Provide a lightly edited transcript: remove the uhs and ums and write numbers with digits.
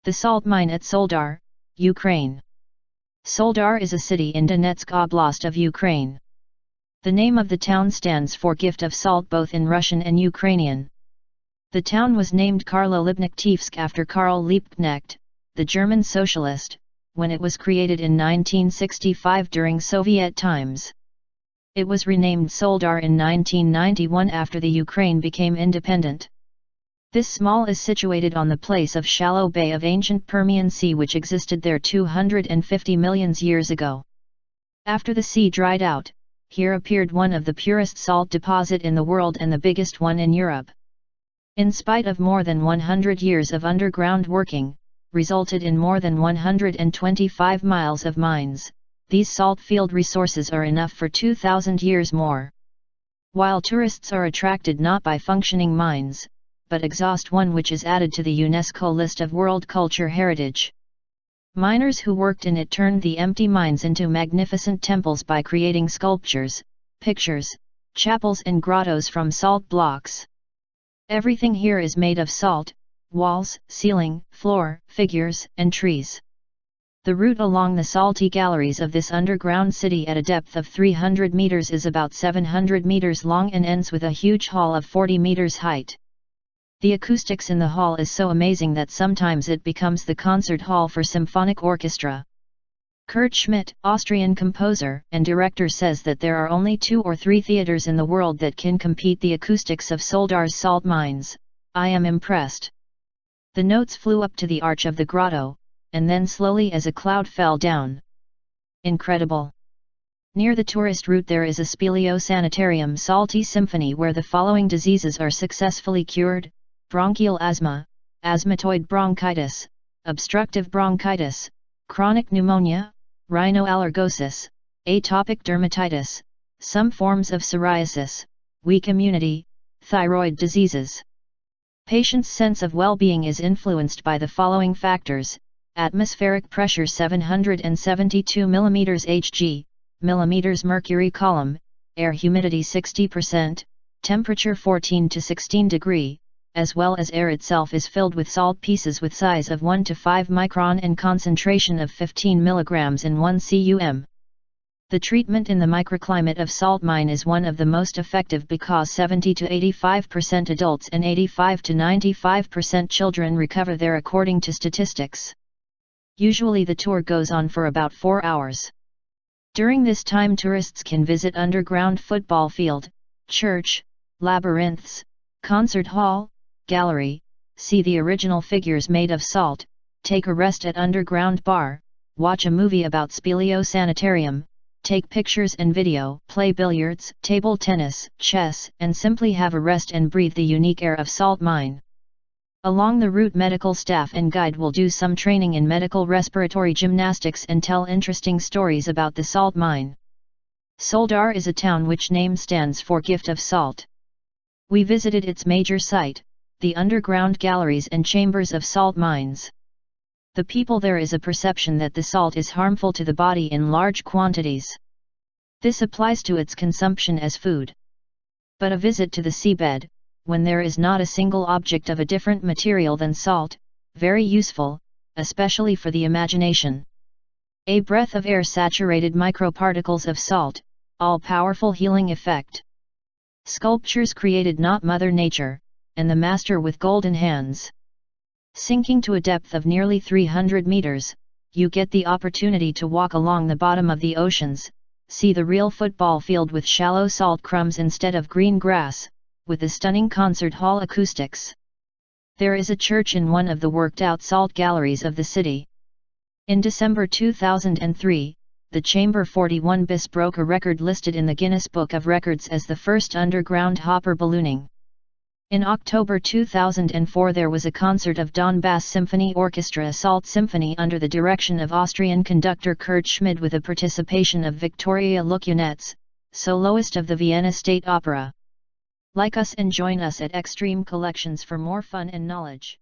The salt mine at Soledar, Ukraine. Soledar is a city in Donetsk Oblast of Ukraine. The name of the town stands for gift of salt both in Russian and Ukrainian. The town was named Karlo Liebknecht after Karl Liebknecht, the German socialist, when it was created in 1965 during Soviet times. It was renamed Soledar in 1991 after the Ukraine became independent. This small is situated on the place of shallow bay of ancient Permian Sea which existed there 250 million years ago. After the sea dried out, here appeared one of the purest salt deposit in the world and the biggest one in Europe. In spite of more than 100 years of underground working, resulted in more than 125 miles of mines, these salt field resources are enough for 2,000 years more. While tourists are attracted not by functioning mines, but exhaust one which is added to the UNESCO list of World Culture Heritage. Miners who worked in it turned the empty mines into magnificent temples by creating sculptures, pictures, chapels and grottos from salt blocks. Everything here is made of salt: walls, ceiling, floor, figures, and trees. The route along the salty galleries of this underground city at a depth of 300 meters is about 700 meters long and ends with a huge hall of 40 meters height. The acoustics in the hall is so amazing that sometimes it becomes the concert hall for symphonic orchestra. Kurt Schmidt, Austrian composer and director, says that there are only 2 or 3 theaters in the world that can compete the acoustics of Soledar's salt mines. I am impressed. The notes flew up to the arch of the grotto, and then slowly as a cloud fell down. Incredible. Near the tourist route there is a speleo-sanitarium salty symphony where the following diseases are successfully cured: bronchial asthma, asthmatoid bronchitis, obstructive bronchitis, chronic pneumonia, rhinoallergosis, atopic dermatitis, some forms of psoriasis, weak immunity, thyroid diseases. Patients' sense of well-being is influenced by the following factors: atmospheric pressure 772 mm Hg, millimeters mercury column, air humidity 60%, temperature 14 to 16 degree, as well as air itself is filled with salt pieces with size of 1 to 5 micron and concentration of 15 mg in 1 cum. The treatment in the microclimate of salt mine is one of the most effective because 70 to 85% adults and 85 to 95% children recover there according to statistics. Usually the tour goes on for about 4 hours. During this time tourists can visit underground football field, church, labyrinths, concert hall, gallery, see the original figures made of salt, take a rest at underground bar, watch a movie about speleo-sanitarium, take pictures and video, play billiards, table tennis, chess, and simply have a rest and breathe the unique air of salt mine. Along the route medical staff and guide will do some training in medical respiratory gymnastics and tell interesting stories about the salt mine. Soledar is a town which name stands for gift of salt. We visited its major site, the underground galleries and chambers of salt mines. The people there is a perception that the salt is harmful to the body in large quantities. This applies to its consumption as food. But a visit to the seabed, when there is not a single object of a different material than salt, very useful, especially for the imagination. A breath of air saturated microparticles of salt, all-powerful healing effect. Sculptures created not Mother Nature, and the master with golden hands. Sinking to a depth of nearly 300 meters, you get the opportunity to walk along the bottom of the oceans, see the real football field with shallow salt crumbs instead of green grass, with the stunning concert hall acoustics. There is a church in one of the worked-out salt galleries of the city. In December 2003, the Chamber 41 bis broke a record listed in the Guinness Book of Records as the first underground hopper ballooning. In October 2004 there was a concert of Donbass Symphony Orchestra Salt Symphony under the direction of Austrian conductor Kurt Schmidt with the participation of Victoria Lukunets, soloist of the Vienna State Opera. Like us and join us at Extreme Collections for more fun and knowledge.